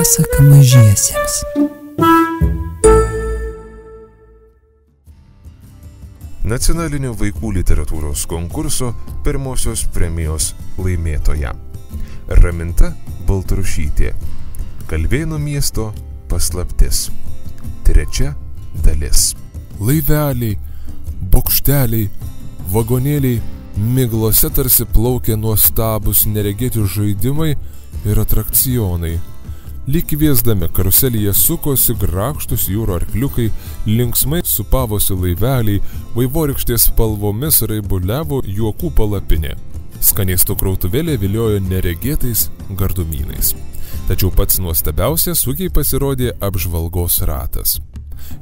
Pasaka mažiesiems. Nacionalinio vaikų literatūros konkurso pirmosios premijos laimėtoja. Raminta Baltrušytė. Kalvėnų miesto paslaptis. 3 dalis. Laiveliai, bokšteliai, vagonėliai, miglose tarsi plaukė nuostabus neregėti žaidimai ir atrakcionai. Lyg kviesdami karuselyje sukosi grakštus jūro arkliukai, linksmai supavosi laiveliai, vaivorykštės spalvomis raibuliavo juokų palapinė. Skanėstų krautuvėlė viliojo neregėtais gardumynais. Tačiau pats nuostabiausias ūkiai pasirodė apžvalgos ratas.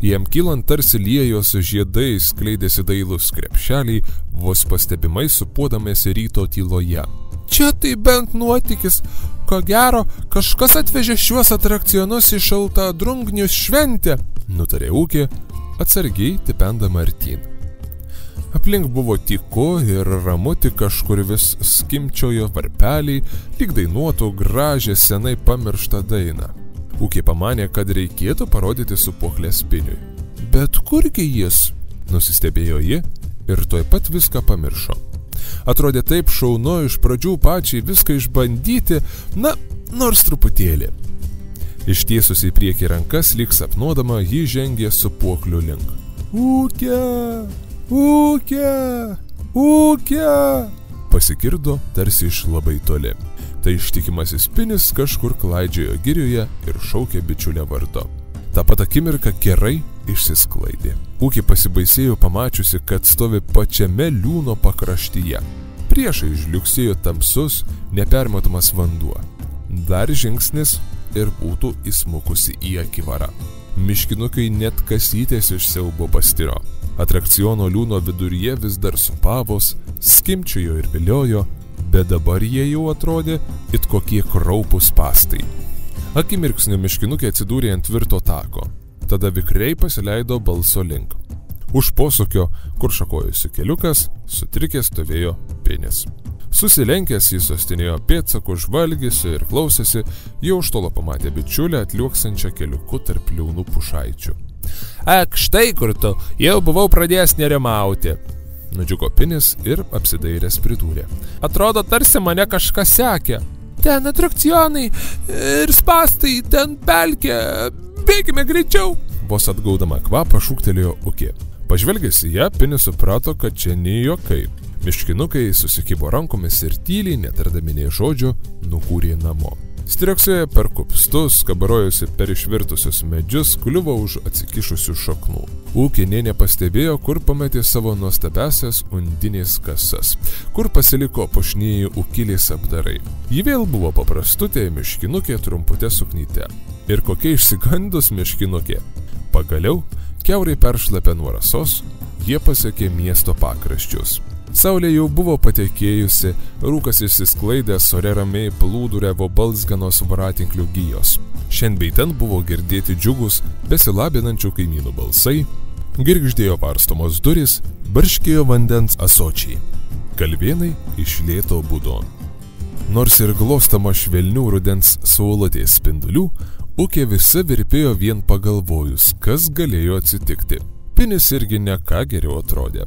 Jiem kylant tarsi liejos žiedai skleidėsi dailus krepšeliai, vos pastebimai supuodamėsi ryto tyloje. Čia tai bent nuotykis, ko gero, kažkas atvežė šiuos atrakcionus į šaltą drungnius šventę, nutarė ūkė, atsargiai tipendama artyn. Aplink buvo tyku ir ramu, tik kažkur vis skimčiojo varpeliai, lyg dainuotų gražią senai pamirštą dainą. Ūkė pamanė, kad reikėtų parodyti sūpuoklę Spiniui. Bet kurgi jis? Nusistebėjo ji ir tuoj pat viską pamiršo. Atrodė taip šaunu iš pradžių pačiai viską išbandyti, nors truputėlį. Ištiesusi į priekį rankas, lyg sapnuodama, ji žengė sūpuoklių link. Ūkė! Ūkė! Ūkė! Pasigirdo tarsi iš labai toli. Tai ištikimasis Spinis kažkur klaidžiojo girioje ir šaukė bičiulę vardu. Ta pat akimirka kerai išsisklaidė. Ūkė pasibaisėjo pamačiusi, kad stovi pačiame liūno pakraštyje. Priešai žliugsėjo tamsus, nepermatomas vanduo. Dar žingsnis ir būtų įsmukusi į akivarą. Miškinukai net kasytės iš siaubo pastiro. Atrakciono liūno viduryje vis dar supavos, skimčiojo ir viliojo, bet dabar jie jau atrodė it kokie kraupūs pastai. Akimirksniu miškinukė atsidūrė ant tvirto tako. Tada vikriai pasileido balso link. Už posūkio, kur šakojosi keliukas, sutrikęs stovėjo Pinis. Susilenkęs jis sostinėjo pėdsakų, žvalgėsi ir klausėsi, jau už tolo pamatė bičiulę atliuoksančią keliuku tarp liaunų pušaičių. Ak, štai kur tu, jau buvau pradėjęs nerimauti. Nudžiugo Pinis ir apsidairęs pridūrė. Atrodo, tarsi mane kažkas sekė. Ten atrakcionai ir spastai, ten pelkė, bėkime greičiau. Vos atgaudama kvapą šūktelėjo Ūkė. Pažvelgęs į ją, Pinis suprato, kad čia nei juokai. Miškinukai susikibo rankomis ir tyliai, netardami nė žodžio, nukūrė namo. Strioksoje per kupstus, kabarojosi per išvirtusius medžius, kliuvo už atsikišusių šaknų. Ūkė nė nepastebėjo, kur pametė savo nuostabiasias undinės kasas, kur pasiliko puošnieji ūkilės apdarai. Ji vėl buvo paprastutė miškinukė trumputė suknyte. Ir kokia išsigandus miškinukė. Pagaliau, kiaurai peršlapę nuo rasos, jie pasiekė miesto pakraščius. Saulė jau buvo patekėjusi, rūkas išsisklaidęs, ore ramiai plūduriavo balzganos voratinklių gijos. Šiandien bei ten buvo girdėti džiugus, besilabinančių kaimynų balsai, girgždėjo varstomos durys, barškėjo vandens ąsočiai. Kalvėnai iš lėto budo. Nors ir glostama švelnių rudens saulutės spindulių, Ūkė visi virpėjo vien pagalvojus, kas galėjo atsitikti. Pinis irgi ne ką geriau atrodė.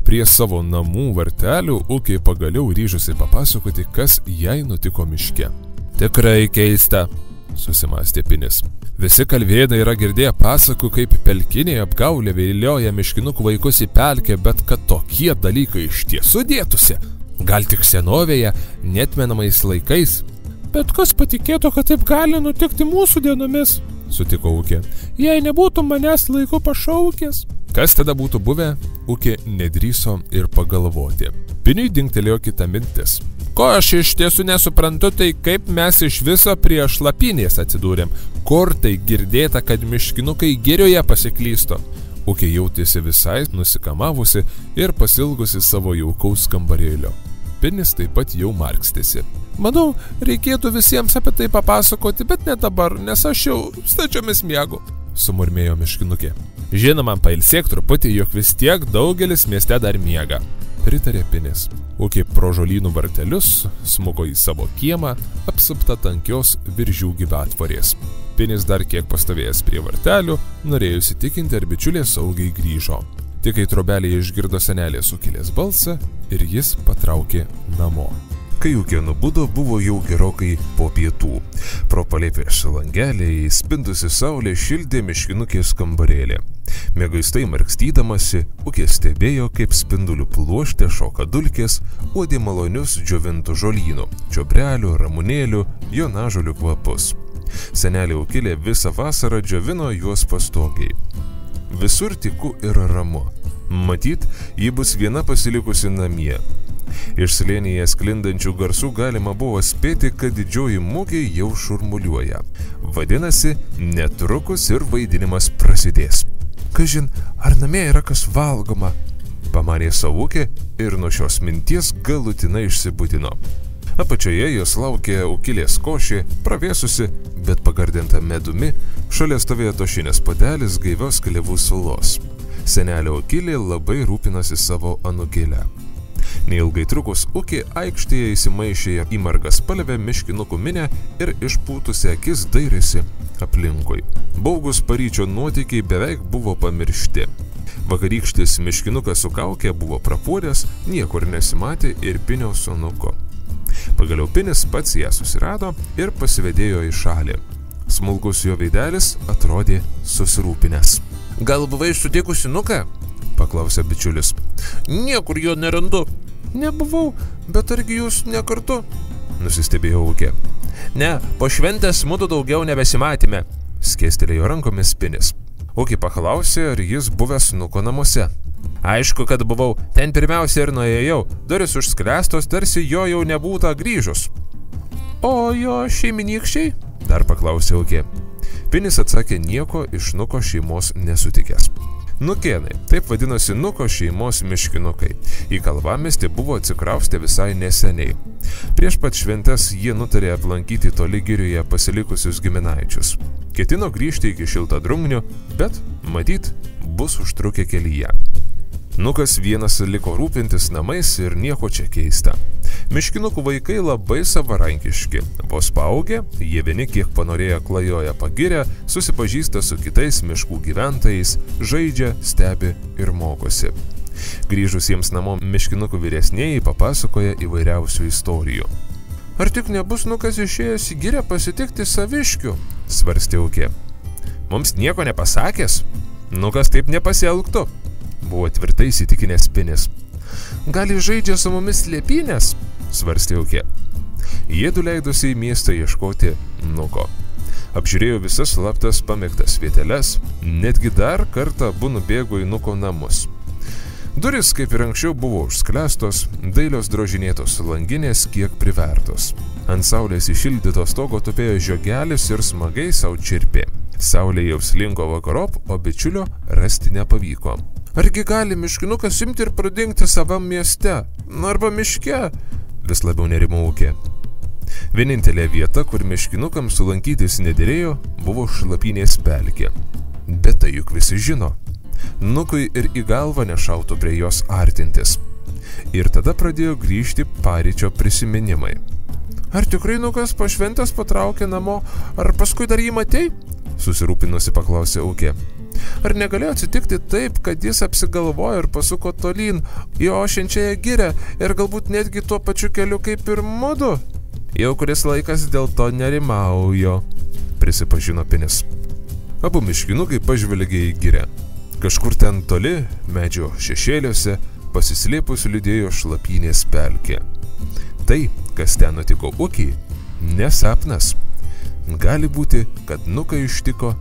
Prie savo namų vartelių Ūkė pagaliau ryžosi papasakoti, kas jai nutiko miške. Tikrai keista, susimastė Pinis. Visi kalvėnai yra girdėję pasakų, kaip pelkiniai apgaulė vilioja miškinukų vaikus į pelkę, bet kad tokie dalykai iš tiesų dėtųsi. Gal tik senovėje, netmenamais laikais. Bet kas patikėtų, kad taip gali nutikti mūsų dienomis, sutiko Ūkė. Jei nebūtų manęs laiku pašaukęs. Kas tada būtų buvę, Ūkė nedrįso ir pagalvoti. Piniui dingtelėjo kita mintis. Ko aš iš tiesų nesuprantu, tai kaip mes iš viso prie šlapynės atsidūrėm. Kur tai girdėta, kad miškinukai girioje pasiklysto. Ūkė jautėsi visai nusikamavusi ir pasilgusi savo jaukaus kambarėlio. Pinis taip pat jau markstėsi. Manau, reikėtų visiems apie tai papasakoti, bet ne dabar, nes aš jau stačiomis miegu, sumurmėjo miškinukė. Žinoma, pailsėk truputį, jog vis tiek daugelis mieste dar miega, pritarė Pinis. Ukė pro žolynų vartelius smuko į savo kiemą, apsupta tankios viržių gyvatvorės. Pinis dar kiek pastovėjęs prie vartelių, norėjo įsitikinti, ar bičiulė saugiai grįžo. Tik kai trobelėje išgirdo senelės Ukėlės balsą ir jis patraukė namo. Kai Ukė nubudo, buvo jau gerokai po pietų. Pro palėpės langelį įspindusi saulė šildė miškinukės kambarėlį. Miegaistai markstydamasi, Ukė stebėjo, kaip spindulių pluošte šoka dulkės, uodė malonius džiovintų žolynų, čiobrelių, ramunėlių, jonažolių kvapus. Senelė Ukėlė visą vasarą džiovino juos pastogiai. Visur tyku ir ramu. Matyt, ji bus viena pasilikusi namie. Iš slėnyje sklindančių garsų galima buvo spėti, kad didžioji mugė jau šurmuliuoja. Vadinasi, netrukus ir vaidinimas prasidės. Kažin, ar namie yra kas valgoma? Pamanė Ukė ir nuo šios minties galutinai išsibudino. Apačioje jos laukė Ukėlės košė, pravėsusi, bet pagardinta medumi, šalia stovėjo tošinės puodelis gaivios klevų sulos. Senelė Ukėlė labai rūpinasi savo anūkėlę. Neilgai trukus Ukė aikštėje įsimaišė į margaspalvę miškinukų minę ir išpūtusi akis dairėsi aplinkui. Baugus paryčio nuotykiai beveik buvo pamiršti. Vakarykštis miškinukas su kaukė buvo prapuodęs, niekur nesimatė ir Pinio sūnuko. Pagaliau Pinis pats ją susirado ir pasivedėjo į šalį. Smulkus jo veidelis atrodė susirūpinęs. Gal buvai sutikusi nuką? Paklausė bičiulis. Niekur jo nerandu. Nebuvau, bet argi jūs ne kartu? Nusistebėjo Ukė. Ne, po šventės mudu daugiau nebesimatėme. Skėstelėjo rankomis Pinis. Ukė paklausė, ar jis buvęs nuko namuose. Aišku, kad buvau. Ten pirmiausia ir nuėjau. Durys užsklęstos, tarsi jo jau nebūta grįžus. O jo šeiminykščiai? Dar paklausė Ukė. Pinis atsakė nieko iš nuko šeimos nesutikęs. Nukėnai, taip vadinosi nuko šeimos miškinukai. Į Kalvamiestį buvo atsikraustę visai neseniai. Prieš pat šventes jie nutarė aplankyti toli girioje pasilikusius giminaičius. Ketino grįžti iki Šiltadrungnių, bet, matyt, bus užtrukę kelyje. Nukas vienas liko rūpintis namais ir nieko čia keista. Miškinukų vaikai labai savarankiški. Vos paaugę, jie vieni kiek panorėję klajoja pagirę, susipažįsta su kitais miškų gyventojais, žaidžia, stebi ir mokosi. Grįžusiems namo miškinukų vyresnieji papasakoja įvairiausių istorijų. Ar tik nebus Nukas išėjęs į girę pasitikti saviškių? Svarstė Ukė. Mums nieko nepasakęs? Nukas taip nepasielgtų. Buvo tvirtai įsitikinęs Pinis. Gal jis žaidžia su mumis slėpynės? Svarstė Ukė. Jiedu leidosi į miestą ieškoti Nuko. Apžiūrėjo visas slaptas pamėgtas vieteles, netgi dar kartą abu nubėgo į Nuko namus. Durys, kaip ir anksčiau, buvo užsklęstos, dailios drožinėtos langinės kiek privertos. Ant saulės išildyto stogo tupėjo žiogelis ir smagiai sau čirpė. Saulė jau slinko vakarop, o bičiulio rasti nepavyko. Argi gali miškinukas imti ir pradingti savam mieste? Arba miške? Vis labiau nerimo Ukė. Vienintelė vieta, kur miškinukams sulankytis nederėjo, buvo šlapynės pelkė. Bet tai juk visi žino. Nukui ir į galvą nešautų prie jos artintis. Ir tada pradėjo grįžti paryčio prisiminimai. Ar tikrai Nukas po šventės patraukė namo, ar paskui dar jį matei? Susirūpinusi paklausė Ukė. Ar negalėjo atsitikti taip, kad jis apsigalvojo ir pasuko tolyn į ošiančiąją girę ir galbūt netgi tuo pačiu keliu kaip ir mudu? Jau kuris laikas dėl to nerimaujo, prisipažino Pinis. Abu miškinukai pažvelgė į girę. Kažkur ten toli, medžio šešėliuose, pasislėpus liūdėjo šlapynės pelkė. Tai, kas ten nutiko Ukei, nesapnas. Gali būti, kad Nuką ištiko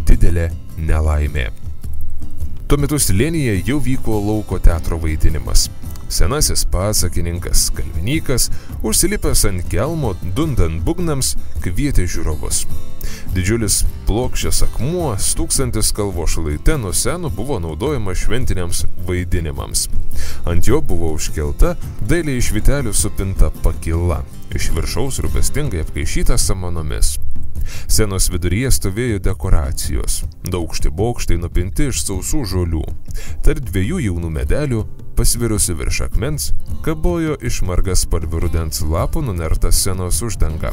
didelė nelaimė. Tuo metu slėnyje jau vyko lauko teatro vaidinimas. Senasis pasakininkas Kalvinykas, užsilipęs ant kelmo, dundant būgnams, kvietė žiūrovus. Didžiulis plokščias akmuo, stūksantis kalvo šlaite nuo senų, buvo naudojama šventiniams vaidinimams. Ant jo buvo užkelta dailiai iš vytelių supinta pakila, iš viršaus rūpestingai apkaišyta samanomis. Scenos viduryje stovėjo dekoracijos, daugšti bokštai nupinti iš sausų žolių. Tarp dviejų jaunų medelių pasvirusi virš akmens, kabojo iš margaspalvių rudens lapų nunerta scenos uždanga,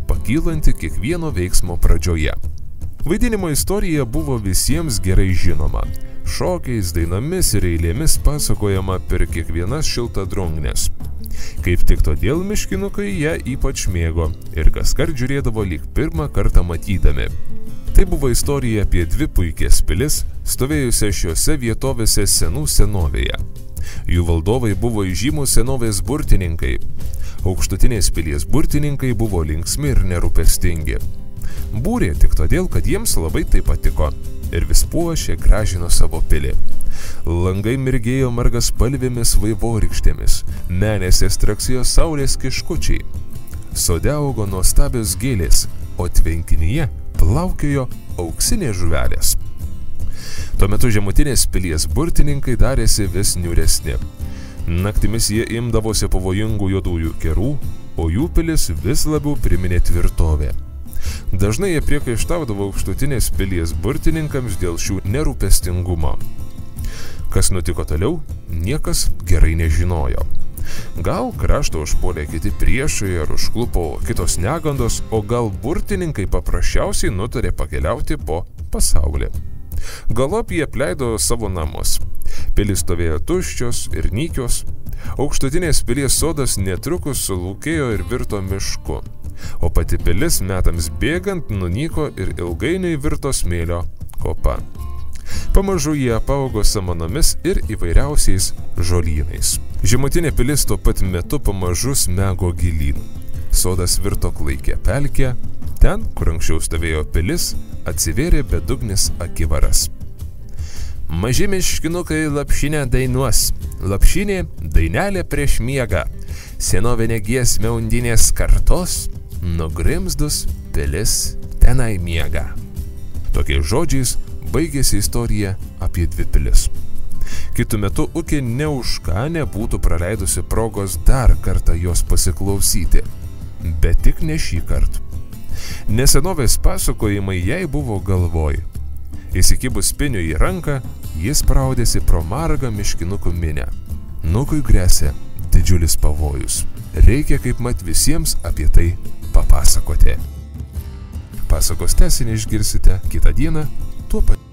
pakylanti kiekvieno veiksmo pradžioje. Vaidinimo istorija buvo visiems gerai žinoma. Šokiais, dainomis ir eilėmis pasakojama per kiekvienas šiltadrungnes. Kaip tik todėl miškinukai ją ypač mėgo ir kaskart žiūrėdavo lyg pirmą kartą matydami. Tai buvo istorija apie dvi puikias pilis, stovėjusias šiose vietovėse senų senovėje. Jų valdovai buvo įžymūs senovės burtininkai. Aukštutinės pilies burtininkai buvo linksmi ir nerūpestingi. Būrė tik todėl, kad jiems labai tai patiko ir vis puošė, gražino savo pilį. Langai mirgėjo margaspalvėmis vaivorykštėmis, menėse straksėjo saulės kiškučiai. Sode augo nuostabios gėlės, o tvenkinyje plaukiojo auksinės žuvelės. Tuo metu žemutinės pilies burtininkai darėsi vis niūresni. Naktimis jie imdavosi pavojingų juodųjų kerų, o jų pilis vis labiau priminė tvirtovę. Dažnai jie priekaištaudavo aukštutinės pilies burtininkams dėl šių nerūpestingumo. Kas nutiko toliau, niekas gerai nežinojo. Gal kraštą užpuolė kiti priešai ar užklupo kitos negandos, o gal burtininkai paprasčiausiai nutarė pakeliauti po pasaulį. Galop jie apleido savo namus. Pilis stovėjo tuščios ir nykios. Aukštutinės pilies sodas netrukus sulūkėjo ir virto mišku, o pati pilis metams bėgant nunyko ir ilgainiui virto smėlio kopa. Pamažu jie apaugo samanomis ir įvairiausiais žolynais. Žemutinė pilis tuo pat metu pamažu smego gilyn. Sodas virto klaikia pelkė, ten, kur anksčiau stovėjo pilis, atsivėrė bedugnis akivaras. Maži miškinukai lapšinę dainuos, lapšinė dainelė prieš miegą, senovinė giesmė undinės kartos, nugrimzdus pilis tenai miega. Tokiais žodžiais baigėsi istorija apie dvi pilis. Kitu metu Ukė ne už ką nebūtų praleidusi progos dar kartą jos pasiklausyti, bet tik ne šį kartą. Nesenovės pasakojimai jai buvo galvoj. Įsikibus Piniui į ranką, jis spraudėsi pro margą miškinukų minę. Nukui gresia didžiulis pavojus. Reikia kaip mat visiems apie tai papasakoti. Pasakos tęsinį išgirsite kitą dieną tuo pat.